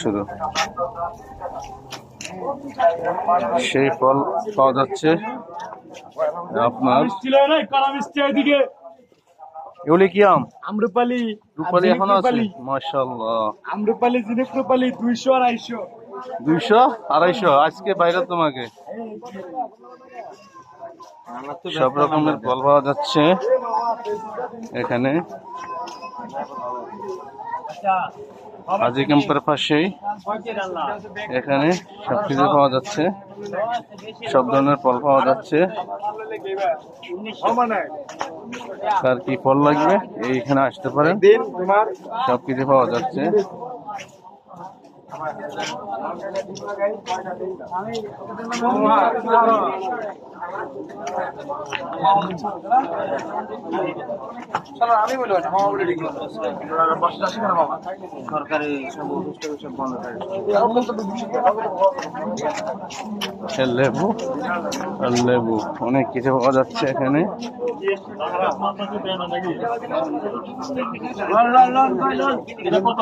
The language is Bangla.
শুধু সেই ফল পাওয়া যাচ্ছে আপনার। এগুলি কি আম? আম্রপালি, রূপালি এখনো আছে? মাশাআল্লাহ। আম্রপালি, ঝিনুক রূপালি 200 আর 250। 200 250 আজকে বাইরে তোমাকে সব রকমের ফল পাওয়া যাচ্ছে এখানে। হাজি ক্যাম্পের পাশেই এখানে সবকিছু পাওয়া যাচ্ছে, সব ধরনের ফল পাওয়া যাচ্ছে। কার কি ফল লাগবে এইখানে আসতে পারেন, সবকিছু পাওয়া যাচ্ছে। আমি বলবো না, মামা বলে ঠিক আছে। সরকারি সব অনুষ্ঠান সব বন্ধ থাকে। লেবু আর লেবু, অনেক কিছু পাওয়া যাচ্ছে এখানে। এটা কত